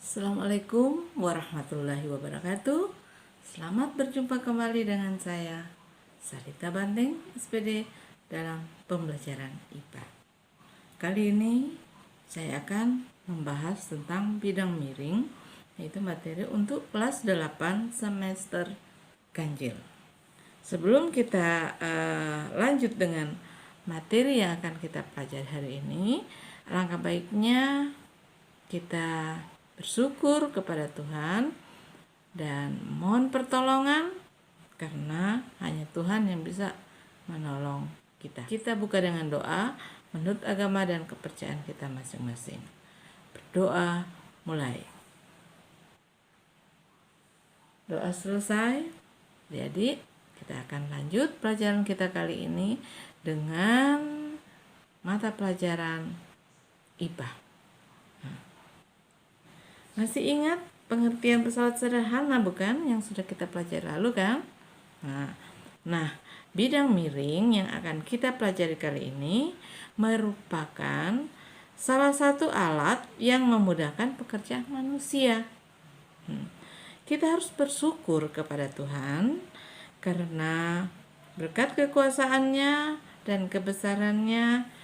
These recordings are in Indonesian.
Assalamualaikum warahmatullahi wabarakatuh. Selamat berjumpa kembali dengan saya, Sarita Banteng, SPD, dalam pembelajaran IPA. Kali ini saya akan membahas tentang bidang miring, yaitu materi untuk kelas 8 semester ganjil. Sebelum kita lanjut dengan materi yang akan kita pelajari hari ini, alangkah baiknya kita bersyukur kepada Tuhan dan mohon pertolongan, karena hanya Tuhan yang bisa menolong kita. Kita buka dengan doa menurut agama dan kepercayaan kita masing-masing. Berdoa mulai. Doa selesai, jadi kita akan lanjut pelajaran kita kali ini dengan mata pelajaran IPA. Masih ingat pengertian pesawat sederhana bukan yang sudah kita pelajari lalu kan? Nah, bidang miring yang akan kita pelajari kali ini merupakan salah satu alat yang memudahkan pekerjaan manusia. Kita harus bersyukur kepada Tuhan karena berkat kekuasaannya dan kebesarannya,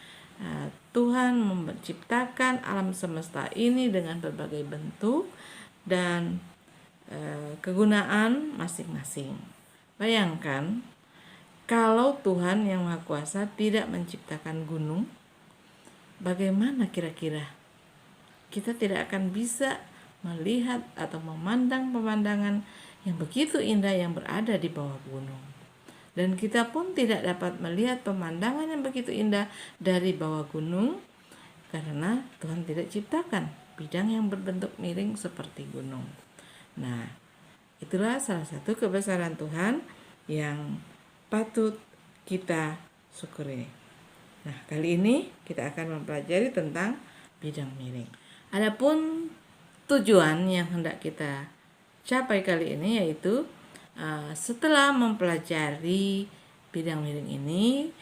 Tuhan menciptakan alam semesta ini dengan berbagai bentuk dan kegunaan masing-masing. Bayangkan kalau Tuhan yang Maha Kuasa tidak menciptakan gunung, bagaimana kira-kira? Kita tidak akan bisa melihat atau memandang pemandangan yang begitu indah yang berada di bawah gunung. Dan kita pun tidak dapat melihat pemandangan yang begitu indah dari bawah gunung karena Tuhan tidak ciptakan bidang yang berbentuk miring seperti gunung. Nah, itulah salah satu kebesaran Tuhan yang patut kita syukuri. Nah, kali ini kita akan mempelajari tentang bidang miring. Adapun tujuan yang hendak kita capai kali ini yaitu setelah mempelajari bidang miring ini,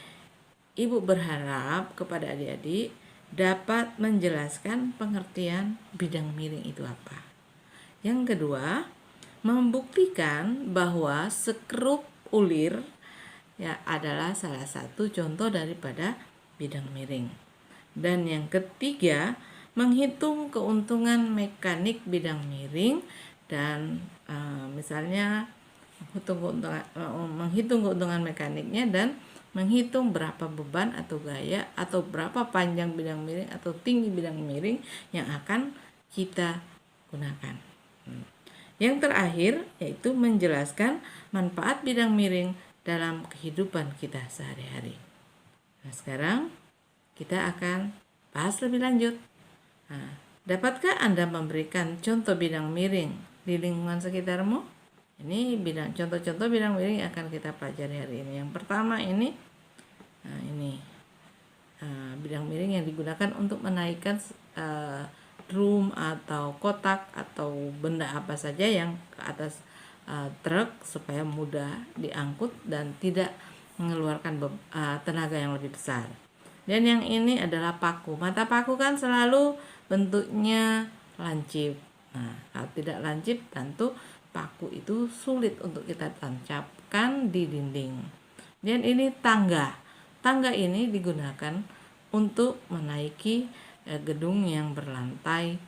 Ibu berharap kepada adik-adik dapat menjelaskan pengertian bidang miring itu apa. Yang kedua, membuktikan bahwa skrup ulir adalah salah satu contoh daripada bidang miring. Dan yang ketiga, menghitung keuntungan mekanik bidang miring dan misalnya menghitung keuntungan mekaniknya dan menghitung berapa beban atau gaya atau berapa panjang bidang miring atau tinggi bidang miring yang akan kita gunakan. Yang terakhir yaitu menjelaskan manfaat bidang miring dalam kehidupan kita sehari-hari. Nah, sekarang kita akan bahas lebih lanjut. Dapatkah Anda memberikan contoh bidang miring di lingkungan sekitarmu? Ini contoh-contoh bidang miring yang akan kita pelajari hari ini. Yang pertama ini bidang miring yang digunakan untuk menaikkan drum atau kotak atau benda apa saja yang ke atas truk supaya mudah diangkut dan tidak mengeluarkan tenaga yang lebih besar. Dan yang ini adalah paku. Mata paku kan selalu bentuknya lancip. Nah, kalau tidak lancip tentu paku itu sulit untuk kita tancapkan di dinding. Dan ini tangga. Tangga ini digunakan untuk menaiki gedung yang berlantai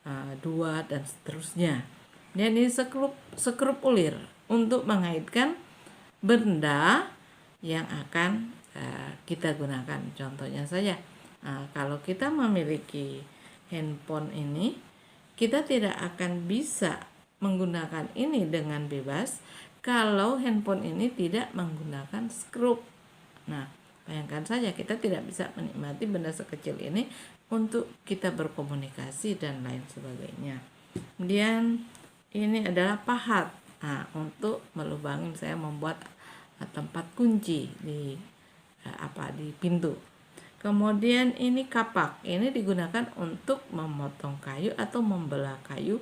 2 dan seterusnya. Dan ini skrup ulir untuk mengaitkan benda yang akan kita gunakan. Contohnya saja, kalau kita memiliki handphone ini, kita tidak akan bisa menggunakan ini dengan bebas kalau handphone ini tidak menggunakan skrup. Nah, bayangkan saja kita tidak bisa menikmati benda sekecil ini untuk kita berkomunikasi dan lain sebagainya. Kemudian ini adalah pahat. Nah, untuk melubangi, saya membuat tempat kunci di pintu. Kemudian ini kapak. Ini digunakan untuk memotong kayu atau membelah kayu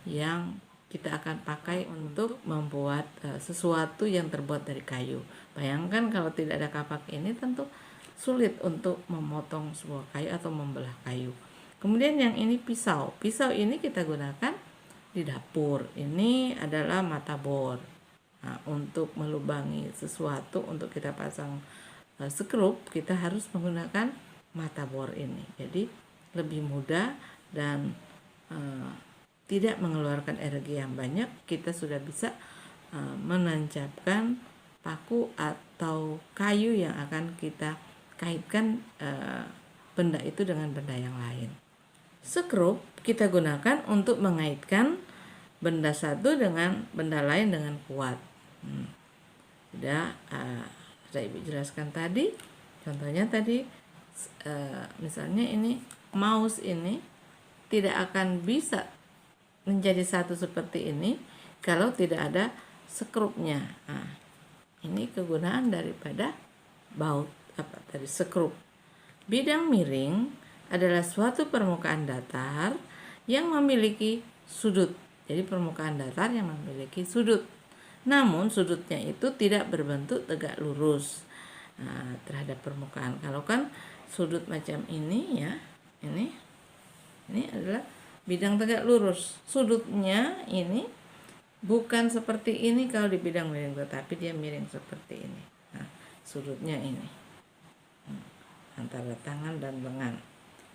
yang kita akan pakai untuk membuat sesuatu yang terbuat dari kayu. Bayangkan kalau tidak ada kapak ini tentu sulit untuk memotong sebuah kayu atau membelah kayu. Kemudian yang ini pisau. Pisau ini kita gunakan di dapur. Ini adalah mata bor. Nah, untuk melubangi sesuatu, untuk kita pasang skrup, kita harus menggunakan mata bor ini. Jadi lebih mudah dan tidak mengeluarkan energi yang banyak. Kita sudah bisa menancapkan paku atau kayu yang akan kita kaitkan benda itu dengan benda yang lain. Skrup kita gunakan untuk mengaitkan benda satu dengan benda lain dengan kuat. Sudah Ibu jelaskan tadi. Contohnya tadi misalnya ini mouse ini tidak akan bisa menjadi satu seperti ini kalau tidak ada skrupnya. Nah, ini kegunaan daripada baut skrup. Bidang miring adalah suatu permukaan datar yang memiliki sudut. Jadi permukaan datar yang memiliki sudut. Namun sudutnya itu tidak berbentuk tegak lurus terhadap permukaan. Kalau kan sudut macam ini ya, ini adalah bidang tegak lurus. Sudutnya ini bukan seperti ini kalau di bidang miring, tetapi dia miring seperti ini. Nah, sudutnya ini antara tangan dan lengan.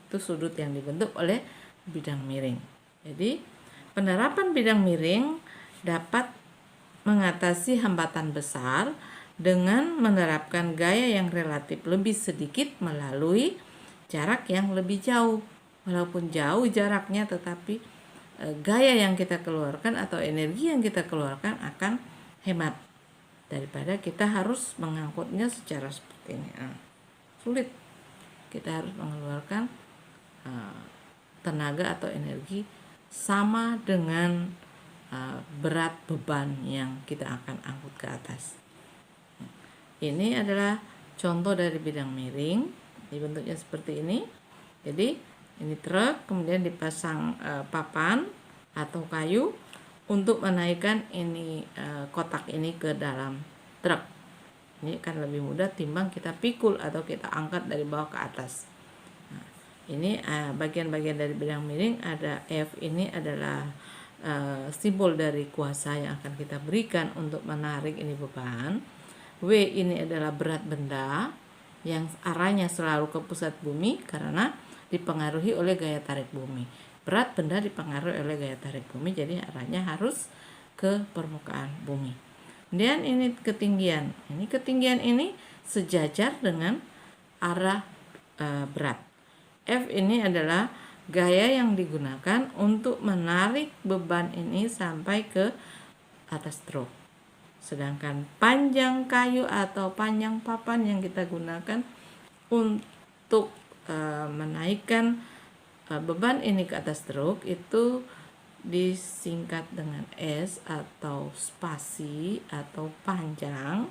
Itu sudut yang dibentuk oleh bidang miring. Jadi penerapan bidang miring dapat mengatasi hambatan besar dengan menerapkan gaya yang relatif lebih sedikit melalui jarak yang lebih jauh. Walaupun jauh jaraknya, tetapi gaya yang kita keluarkan atau energi yang kita keluarkan akan hemat daripada kita harus mengangkutnya secara seperti ini. Sulit. Kita harus mengeluarkan tenaga atau energi sama dengan berat beban yang kita akan angkut ke atas. Ini adalah contoh dari bidang miring, dibentuknya seperti ini. Jadi ini truk, kemudian dipasang papan atau kayu untuk menaikkan ini kotak ini ke dalam truk. Ini akan lebih mudah timbang kita pikul atau kita angkat dari bawah ke atas. Ini bagian-bagian dari bidang miring. Ada F, ini adalah simbol dari kuasa yang akan kita berikan untuk menarik ini beban. W ini adalah berat benda yang arahnya selalu ke pusat bumi karena dipengaruhi oleh gaya tarik bumi. Berat benda dipengaruhi oleh gaya tarik bumi, jadi arahnya harus ke permukaan bumi. Kemudian ini ketinggian. Ini ketinggian ini sejajar dengan arah berat. F ini adalah gaya yang digunakan untuk menarik beban ini sampai ke atas truk. Sedangkan panjang kayu atau panjang papan yang kita gunakan untuk menaikkan beban ini ke atas truk itu disingkat dengan S atau spasi atau panjang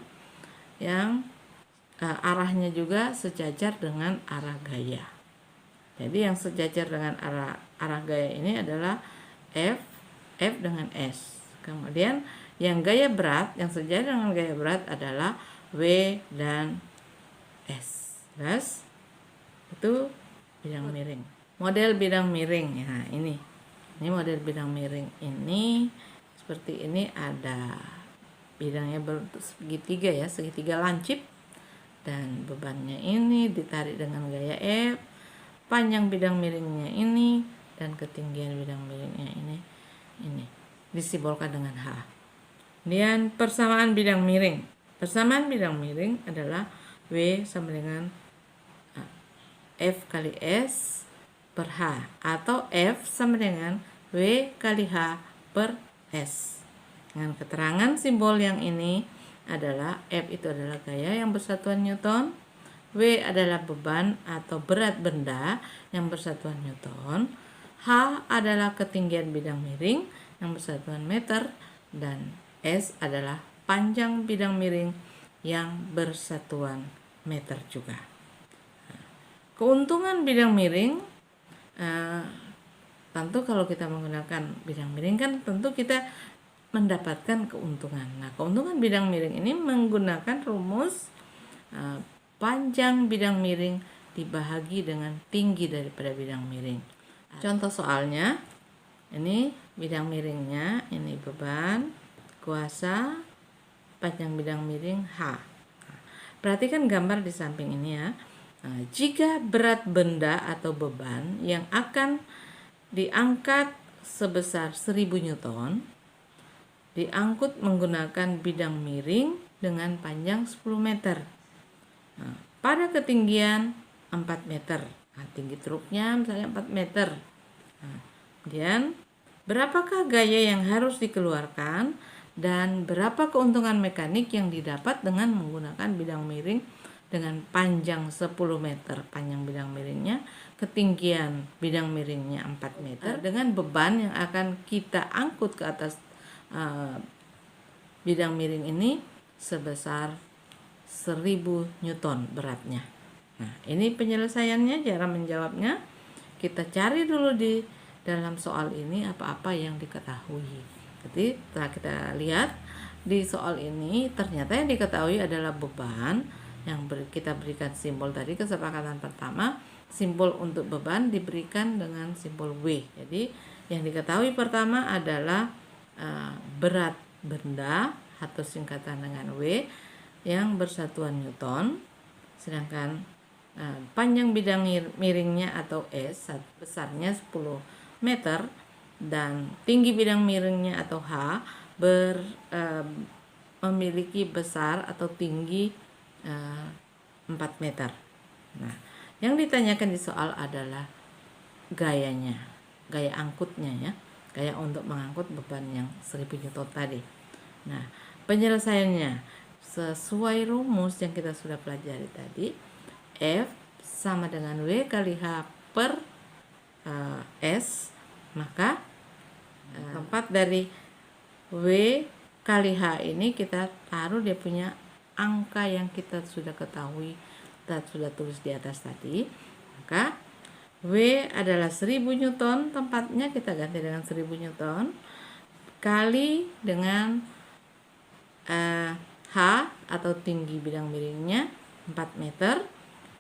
yang arahnya juga sejajar dengan arah gaya. Jadi yang sejajar dengan arah gaya ini adalah F dengan S. Kemudian yang gaya berat, yang sejajar dengan gaya berat adalah W dan S. Terus itu bidang miring. Model bidang miring ya, ini model bidang miring ini seperti ini, ada bidangnya berbentuk segitiga ya, segitiga lancip, dan bebannya ini ditarik dengan gaya F. Panjang bidang miringnya ini dan ketinggian bidang miringnya ini disimbolkan dengan H. Kemudian persamaan bidang miring. Persamaan bidang miring adalah W sama dengan F kali S per H, atau F sama dengan W kali H per S. Dengan keterangan simbol yang ini adalah F itu adalah gaya yang bersatuan Newton, W adalah beban atau berat benda yang bersatuan Newton, H adalah ketinggian bidang miring yang bersatuan meter, dan S adalah panjang bidang miring yang bersatuan meter juga. Keuntungan bidang miring, tentu kalau kita menggunakan bidang miring kan tentu kita mendapatkan keuntungan. Nah, keuntungan bidang miring ini menggunakan rumus panjang bidang miring dibahagi dengan tinggi daripada bidang miring. Contoh soalnya, ini bidang miringnya, ini beban, kuasa, panjang bidang miring H. Perhatikan gambar di samping ini ya. Nah, jika berat benda atau beban yang akan diangkat sebesar 1000 Newton, diangkut menggunakan bidang miring dengan panjang 10 meter. Nah, pada ketinggian 4 meter. Nah, tinggi truknya misalnya 4 meter. Nah, kemudian berapakah gaya yang harus dikeluarkan dan berapa keuntungan mekanik yang didapat dengan menggunakan bidang miring dengan panjang 10 meter panjang bidang miringnya, ketinggian bidang miringnya 4 meter, dengan beban yang akan kita angkut ke atas bidang miring ini sebesar 1000 Newton beratnya. Nah, ini penyelesaiannya, cara menjawabnya. Kita cari dulu di dalam soal ini apa-apa yang diketahui. Jadi setelah kita lihat di soal ini, ternyata yang diketahui adalah beban yang kita berikan simbol tadi. Kesepakatan pertama, simbol untuk beban diberikan dengan simbol W. Jadi yang diketahui pertama adalah berat benda atau singkatan dengan W yang bersatuan Newton, sedangkan panjang bidang miringnya atau S besarnya 10 meter dan tinggi bidang miringnya atau H memiliki besar atau tinggi 4 meter. Nah, yang ditanyakan di soal adalah gayanya, gaya angkutnya ya, gaya untuk mengangkut beban yang 1000 Newton tadi. Nah, penyelesaiannya sesuai rumus yang kita sudah pelajari tadi, F sama dengan W kali H per S, maka tempat dari W kali H ini kita taruh dia punya angka yang kita sudah ketahui, kita sudah tulis di atas tadi. Maka W adalah 1000 Newton, tempatnya kita ganti dengan 1000 Newton kali dengan H atau tinggi bidang miringnya 4 meter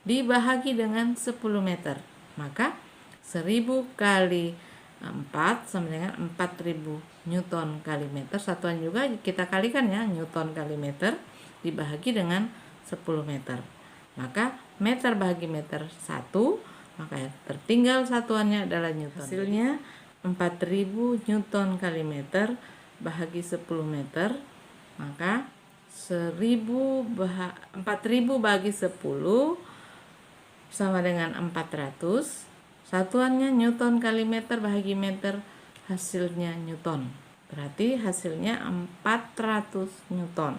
dibahagi dengan 10 meter. Maka 1000 kali 4 sama dengan 4000 Newton kali meter. Satuan juga kita kalikan ya, Newton kali meter dibahagi dengan 10 meter. Maka meter bahagi meter 1, maka tertinggal satuannya adalah Newton. Hasilnya 4000 Newton kali meter bahagi 10 meter, maka 4000 bagi 10 sama dengan 400. Satuannya Newton kali meter bahagi meter, hasilnya Newton. Berarti hasilnya 400 Newton.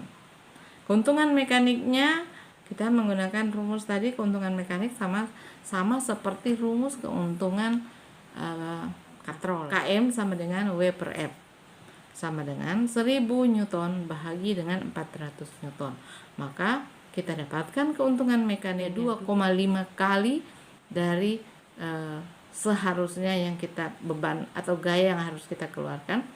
Keuntungan mekaniknya kita menggunakan rumus tadi, keuntungan mekanik sama seperti rumus keuntungan katrol. KM sama dengan W per F, sama dengan 1000 Newton bahagi dengan 400 Newton. Maka kita dapatkan keuntungan mekanik 2,5 kali dari seharusnya yang kita beban atau gaya yang harus kita keluarkan.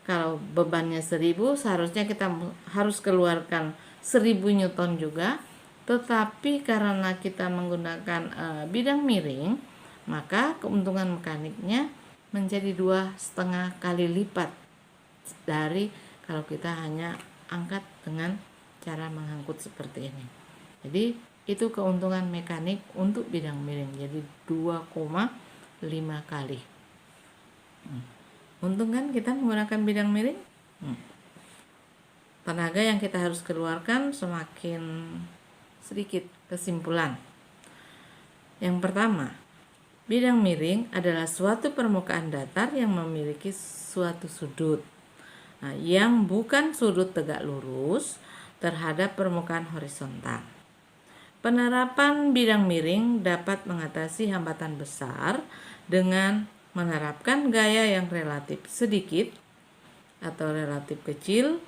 Kalau bebannya 1000, seharusnya kita harus keluarkan 1000 Newton juga. Tetapi karena kita menggunakan bidang miring, maka keuntungan mekaniknya menjadi 2,5 kali lipat dari kalau kita hanya angkat dengan cara mengangkut seperti ini. Jadi itu keuntungan mekanik untuk bidang miring, jadi 2,5 kali. Untung kan kita menggunakan bidang miring? Tenaga yang kita harus keluarkan semakin sedikit. Kesimpulan yang pertama, bidang miring adalah suatu permukaan datar yang memiliki suatu sudut, yang bukan sudut tegak lurus terhadap permukaan horizontal. Penerapan bidang miring dapat mengatasi hambatan besar dengan menerapkan gaya yang relatif sedikit atau relatif kecil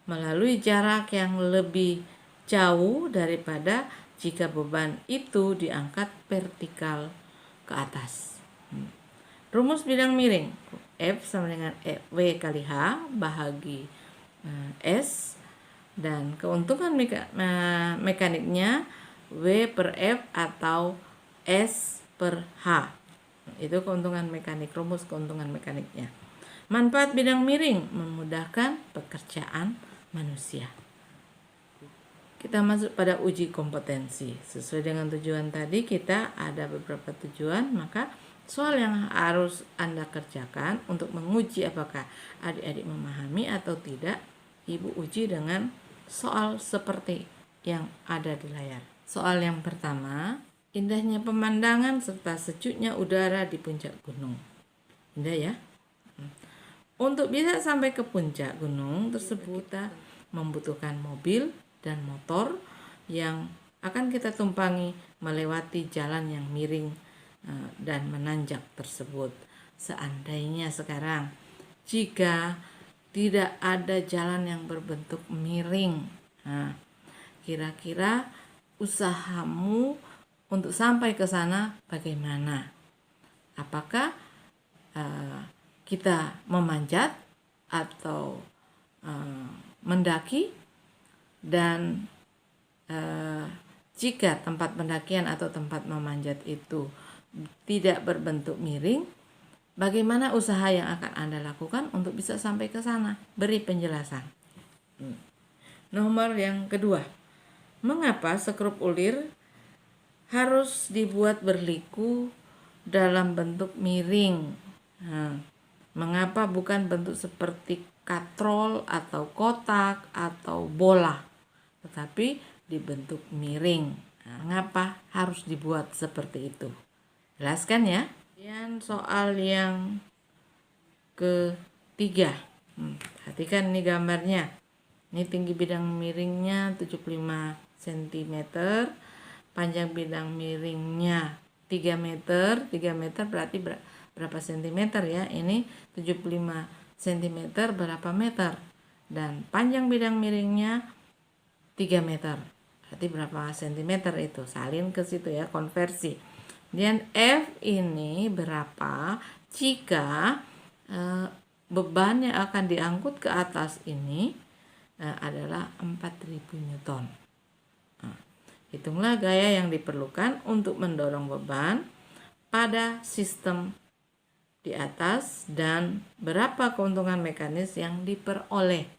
melalui jarak yang lebih jauh daripada jika beban itu diangkat vertikal ke atas. Rumus bidang miring, F sama dengan W kali H bahagi S, dan keuntungan mekaniknya W per F atau S per H. Itu keuntungan mekanik, rumus keuntungan mekaniknya. Manfaat bidang miring memudahkan pekerjaan manusia. Kita masuk pada uji kompetensi. Sesuai dengan tujuan tadi, kita ada beberapa tujuan, maka soal yang harus Anda kerjakan untuk menguji apakah adik-adik memahami atau tidak, Ibu uji dengan soal seperti yang ada di layar. Soal yang pertama, indahnya pemandangan serta sejuknya udara di puncak gunung. Indah ya? Untuk bisa sampai ke puncak gunung tersebut, kita membutuhkan mobil dan motor yang akan kita tumpangi melewati jalan yang miring dan menanjak tersebut. Seandainya sekarang jika tidak ada jalan yang berbentuk miring, kira-kira usahamu untuk sampai ke sana bagaimana? Apakah kita memanjat atau mendaki? Dan jika tempat pendakian atau tempat memanjat itu tidak berbentuk miring, bagaimana usaha yang akan Anda lakukan untuk bisa sampai ke sana? Beri penjelasan. Nomor yang kedua, mengapa sekrup ulir harus dibuat berliku dalam bentuk miring? Mengapa bukan bentuk seperti katrol atau kotak atau bola, tetapi dibentuk miring? Mengapa harus dibuat seperti itu? Jelaskan ya. Kemudian soal yang ketiga. Perhatikan ini gambarnya. Ini tinggi bidang miringnya 75 cm, panjang bidang miringnya 3 meter. 3 meter berarti berapa sentimeter ya? Ini 75 cm berapa meter? Dan panjang bidang miringnya 3 meter. Berarti berapa sentimeter itu? Salin ke situ ya, konversi. Dan F ini berapa jika beban yang akan diangkut ke atas ini adalah 4000 Newton. Hitunglah gaya yang diperlukan untuk mendorong beban pada sistem di atas dan berapa keuntungan mekanis yang diperoleh.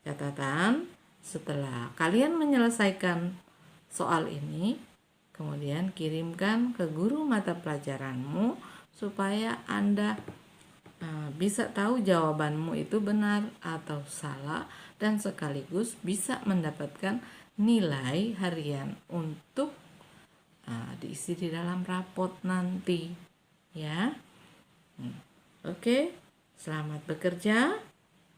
Catatan, setelah kalian menyelesaikan soal ini, kemudian kirimkan ke guru mata pelajaranmu supaya Anda bisa tahu jawabanmu itu benar atau salah, dan sekaligus bisa mendapatkan nilai harian untuk diisi di dalam rapot nanti ya. Oke, selamat bekerja.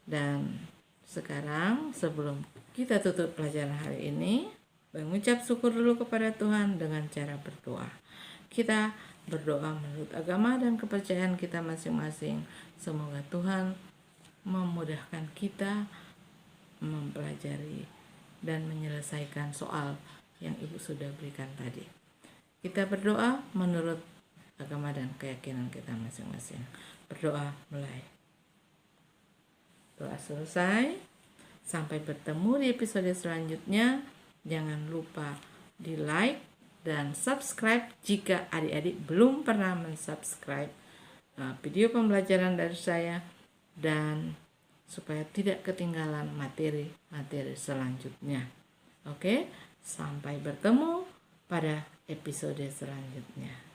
Dan sekarang sebelum kita tutup pelajaran hari ini, mengucap syukur dulu kepada Tuhan dengan cara berdoa. Kita berdoa menurut agama dan kepercayaan kita masing-masing. Semoga Tuhan memudahkan kita mempelajari dan menyelesaikan soal yang Ibu sudah berikan tadi. Kita berdoa menurut agama dan keyakinan kita masing-masing. Berdoa mulai. Doa selesai. Sampai bertemu di episode selanjutnya. Jangan lupa di like dan subscribe jika adik-adik belum pernah mensubscribe video pembelajaran dari saya, dan supaya tidak ketinggalan materi-materi selanjutnya. Oke, sampai bertemu pada episode selanjutnya.